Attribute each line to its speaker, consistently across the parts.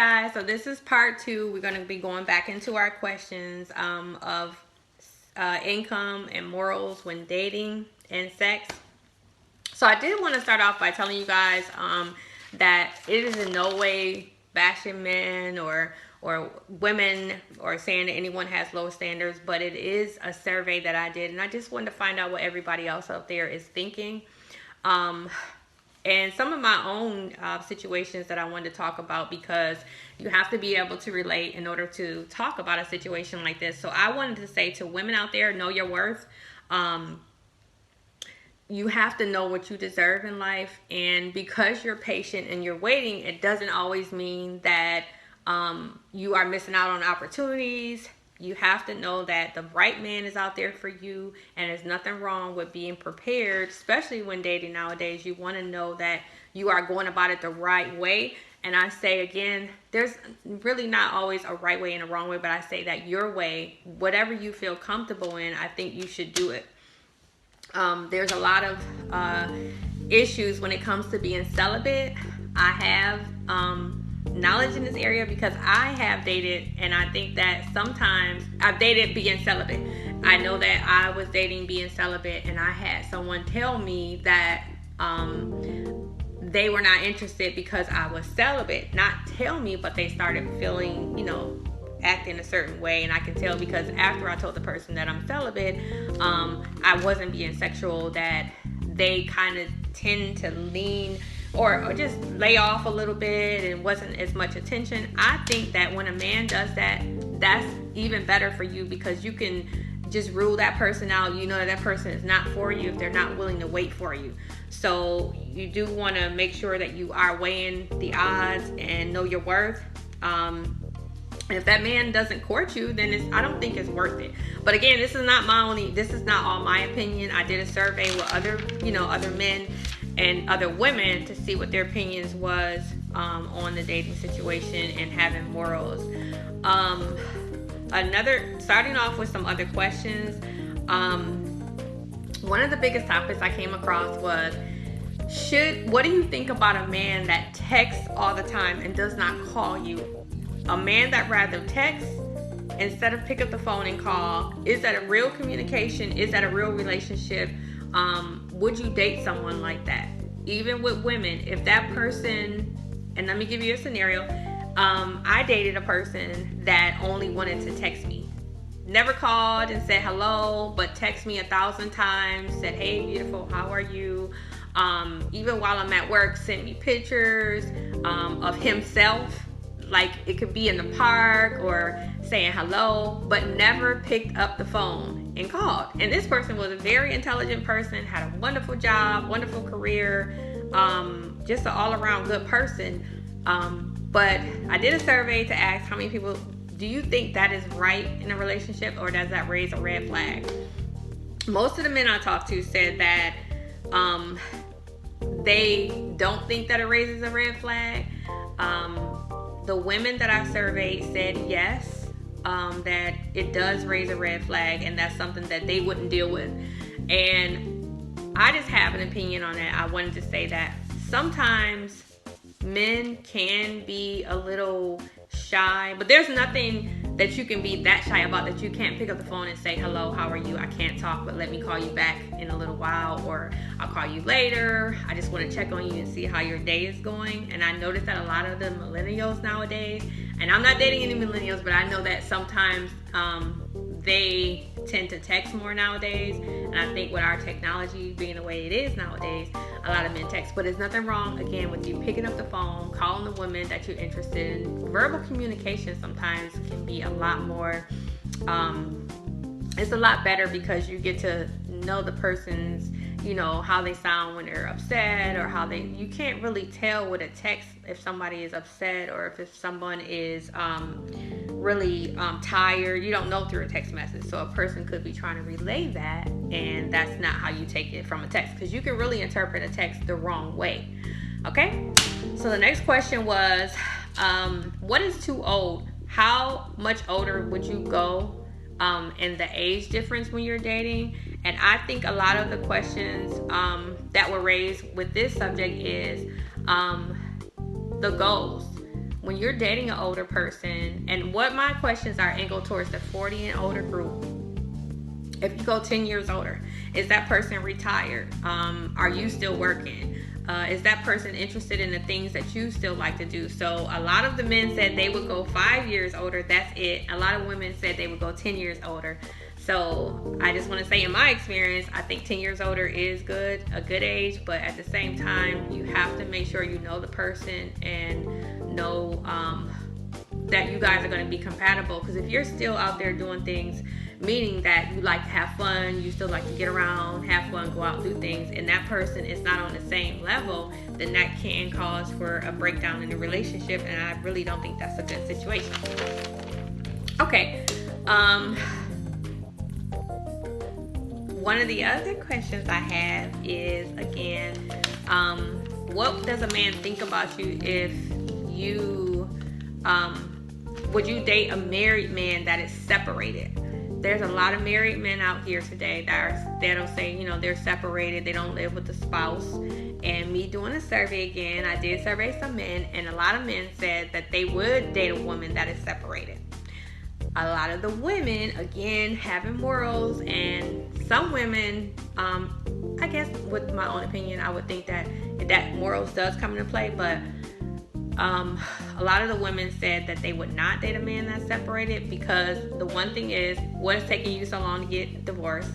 Speaker 1: guys, so this is part 2. We're going to be going back into our questions of income and morals when dating and sex. So I did want to start off by telling you guys that it is in no way bashing men or women or saying that anyone has low standards, but it is a survey that I did, and I just wanted to find out what everybody else out there is thinking. And some of my own situations that I wanted to talk about, because you have to be able to relate in order to talk about a situation like this. So I wanted to say to women out there, know your worth. You have to know what you deserve in life. And because you're patient and you're waiting, it doesn't always mean that you are missing out on opportunities. You have to know that the right man is out there for you, and there's nothing wrong with being prepared, especially when dating nowadays. You want to know that you are going about it the right way. And I say again, there's really not always a right way and a wrong way, but I say that your way, whatever you feel comfortable in, I think you should do it. There's a lot of issues when it comes to being celibate. I have knowledge in this area because I have dated, and I think that sometimes I've dated being celibate. I know that I was dating being celibate, and I had someone tell me that they were not interested because I was celibate. Not tell me, but they started feeling, acting a certain way. And I can tell because after I told the person that I'm celibate, I wasn't being sexual, that they kind of tend to lean or just lay off a little bit and wasn't as much attention. I think that when a man does that, that's even better for you, because you can just rule that person out. You know that person is not for you if they're not willing to wait for you. So you do want to make sure that you are weighing the odds and know your worth. And if that man doesn't court you, then I don't think it's worth it. But again, this is not all my opinion. I did a survey with other men and other women to see what their opinions was on the dating situation and having morals. Starting off with some other questions. One of the biggest topics I came across was, what do you think about a man that texts all the time and does not call you? A man that rather texts instead of pick up the phone and call. Is that a real communication? Is that a real relationship? Would you date someone like that? Even with women, if that person, and let me give you a scenario. I dated a person that only wanted to text me. Never called and said hello, but text me 1,000 times, said, hey, beautiful, how are you? Even while I'm at work, sent me pictures of himself. Like it could be in the park or saying hello, but never picked up the phone and called. And this person was a very intelligent person, had a wonderful job, wonderful career, just an all-around good person. But I did a survey to ask how many people, do you think that is right in a relationship, or does that raise a red flag? Most of the men I talked to said that they don't think that it raises a red flag. The women that I surveyed said yes, that it does raise a red flag, and that's something that they wouldn't deal with. And I just have an opinion on that. I wanted to say that sometimes men can be a little shy, but there's nothing that you can be that shy about that you can't pick up the phone and say, hello, how are you? I can't talk, but let me call you back in a little while, or I'll call you later. I just want to check on you and see how your day is going. And I noticed that a lot of the millennials nowadays, and I'm not dating any millennials, but I know that sometimes they tend to text more nowadays. And I think with our technology being the way it is nowadays, a lot of men text. But there's nothing wrong, again, with you picking up the phone, calling the woman that you're interested in. Verbal communication sometimes can be a lot more, it's a lot better, because you get to know the person's, how they sound when they're upset, or you can't really tell with a text if somebody is upset or if someone is really tired. You don't know through a text message. So a person could be trying to relay that, and that's not how you take it from a text, because you can really interpret a text the wrong way. Okay? So the next question was, what is too old? How much older would you go and the age difference when you're dating? And I think a lot of the questions that were raised with this subject is the goals. when you're dating an older person, and what my questions are and go towards the 40 and older group. If you go 10 years older, is that person retired? Are you still working? Is that person interested in the things that you still like to do? So a lot of the men said they would go 5 years older. That's it. A lot of women said they would go 10 years older. So I just want to say, in my experience, I think 10 years older is a good age. But at the same time, you have to make sure you know the person and know that you guys are going to be compatible. Because if you're still out there doing things, meaning that you like to have fun, you still like to get around, have fun, go out, do things, and that person is not on the same level, then that can cause for a breakdown in the relationship, and I really don't think that's a good situation. Okay. One of the other questions I have is, again, what does a man think about you if you, would you date a married man that is separated? There's a lot of married men out here today that'll say, you know, they're separated, they don't live with the spouse. And me doing a survey again, I did survey some men, and a lot of men said that they would date a woman that is separated. A lot of the women, again, having morals, and some women, I guess with my own opinion, I would think that morals does come into play, but a lot of the women said that they would not date a man that's separated, because the one thing is, what is taking you so long to get divorced?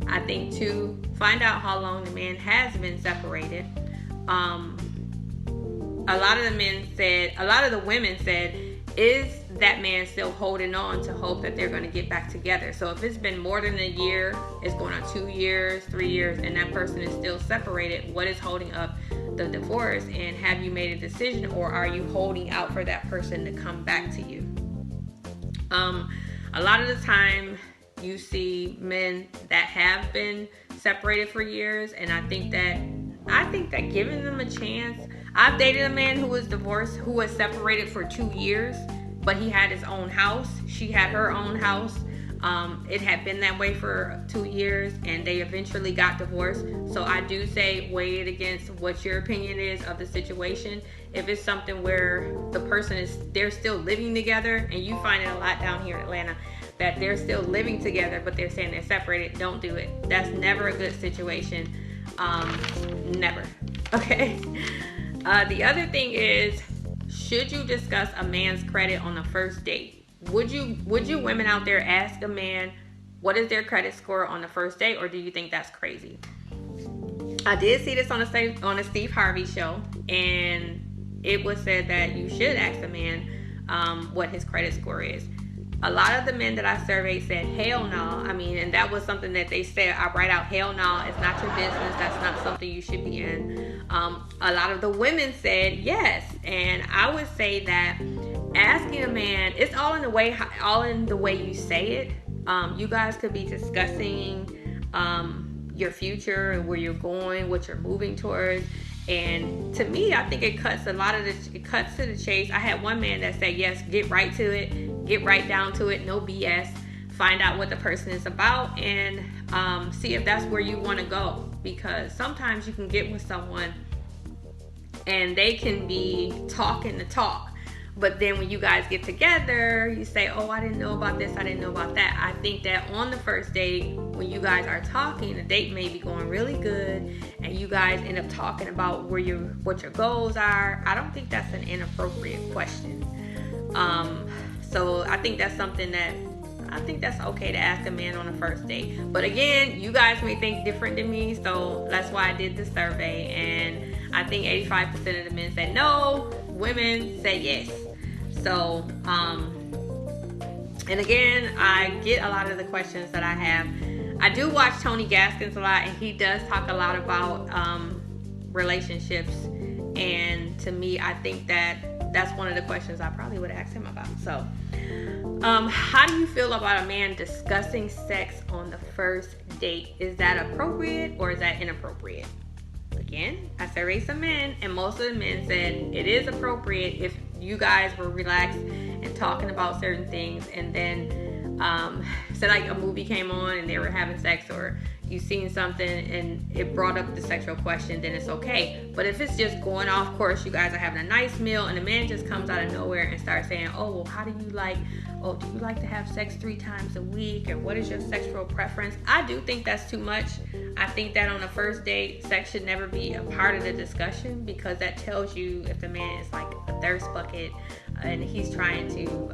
Speaker 1: I think to find out how long the man has been separated. A lot of the women said, is that man still holding on to hope that they're going to get back together? So if it's been more than a year, it's going on 2 years, 3 years, and that person is still separated, what is holding up the divorce? And have you made a decision, or are you holding out for that person to come back to you? A lot of the time you see men that have been separated for years, and I think that giving them a chance. I've dated a man who was divorced, who was separated for 2 years, but he had his own house. She had her own house. It had been that way for 2 years, and they eventually got divorced. So I do say, weigh it against what your opinion is of the situation. If it's something where the person they're still living together, and you find it a lot down here in Atlanta, that they're still living together, but they're saying they're separated, don't do it. That's never a good situation. Never. Okay. The other thing is, should you discuss a man's credit on the first date? Would you women out there ask a man what is their credit score on the first date, or do you think that's crazy? I did see this on a Steve Harvey show, and it was said that you should ask a man what his credit score is. A lot of the men that I surveyed said, hell no. I mean, and that was something that they said, I write out, hell no, it's not your business. That's not something you should be in. A lot of the women said yes. And I would say that asking a man, it's all in the way you say it. You guys could be discussing your future and where you're going, what you're moving towards. And to me, I think it cuts to the chase. I had one man that said, yes, get right to it, get right down to it, no BS. Find out what the person is about, and see if that's where you want to go. Because sometimes you can get with someone and they can be talking the talk, but then when you guys get together, you say, oh, I didn't know about this, I didn't know about that. I think that on the first date, when you guys are talking, the date may be going really good, and you guys end up talking about what your goals are. I don't think that's an inappropriate question. So I think that's something that I think that's okay to ask a man on a first date. But again, you guys may think different than me, so that's why I did the survey, and I think 85% of the men said no, women say yes. So, and again, I get a lot of the questions that I have. I do watch Tony Gaskins a lot, and he does talk a lot about relationships, and to me, I think that's one of the questions I probably would ask him about. So, how do you feel about a man discussing sex on the first date? Is that appropriate or is that inappropriate? Again, I surveyed some men, and most of the men said it is appropriate if you guys were relaxed and talking about certain things, and then say like a movie came on and they were having sex, or you've seen something and it brought up the sexual question, then it's okay. But if it's just going off course, you guys are having a nice meal and the man just comes out of nowhere and starts saying, oh, well, how do you like, oh, do you like to have sex 3 times a week? And what is your sexual preference? I do think that's too much. I think that on the first date, sex should never be a part of the discussion, because that tells you if the man is like a thirst bucket and he's trying to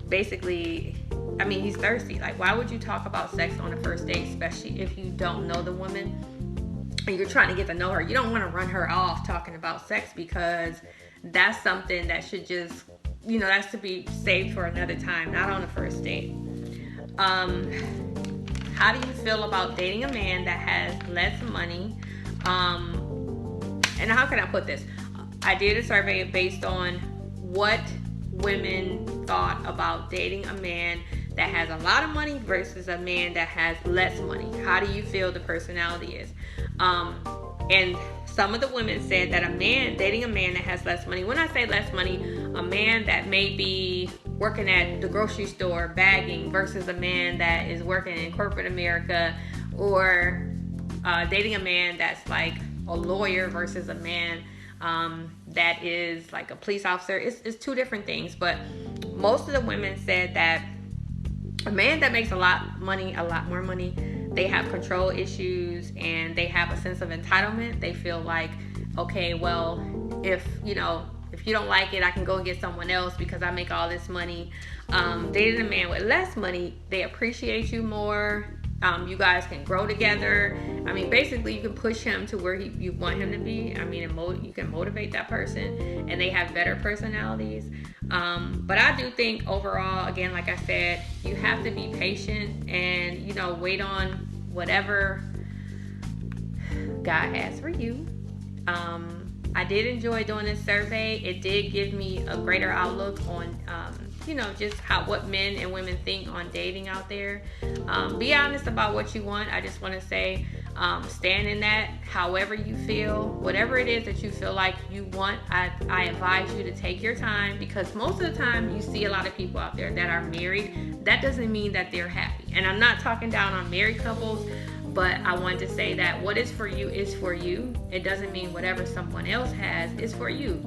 Speaker 1: basically, I mean, he's thirsty. Like, why would you talk about sex on the first date, especially if you don't know the woman and you're trying to get to know her? You don't want to run her off talking about sex, because that's something that should just, you know, that's to be saved for another time, not on the first date. How do you feel about dating a man that has less money? And how can I put this? I did a survey based on what women thought about dating a man that has a lot of money versus a man that has less money. How do you feel the personality is? And some of the women said that dating a man that has less money, when I say less money, a man that may be working at the grocery store bagging versus a man that is working in corporate America, or dating a man that's like a lawyer versus a man that is like a police officer. It's 2 different things. But most of the women said that a man that makes a lot more money, they have control issues and they have a sense of entitlement. They feel like, okay, well, if you don't like it, I can go get someone else because I make all this money. Dating a man with less money, they appreciate you more. You guys can grow together. I mean, basically, you can push him to where you want him to be. I mean, you can motivate that person, and they have better personalities. But I do think overall, again, like I said, you have to be patient and, wait on whatever God has for you. I did enjoy doing this survey. It did give me a greater outlook on, just what men and women think on dating out there. Be honest about what you want. I just want to say, stand in that however you feel. Whatever it is that you feel like you want, I advise you to take your time, because most of the time you see a lot of people out there that are married. That doesn't mean that they're happy. And I'm not talking down on married couples, but I wanted to say that what is for you is for you. It doesn't mean whatever someone else has is for you.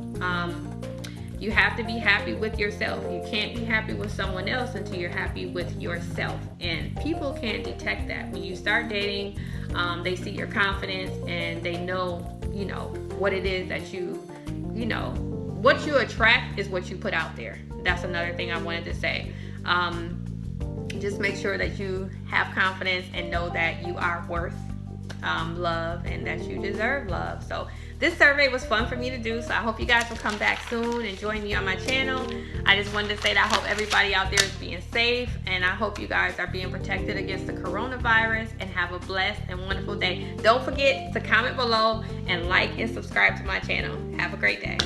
Speaker 1: You have to be happy with yourself. You can't be happy with someone else until you're happy with yourself. And people can detect that. When you start dating, they see your confidence and they know, what it is that what you attract is what you put out there. That's another thing I wanted to say. Just make sure that you have confidence and know that you are worth love and that you deserve love. So this survey was fun for me to do, so I hope you guys will come back soon and join me on my channel. I just wanted to say that I hope everybody out there is being safe, and I hope you guys are being protected against the coronavirus, and have a blessed and wonderful day. Don't forget to comment below and like and subscribe to my channel. Have a great day.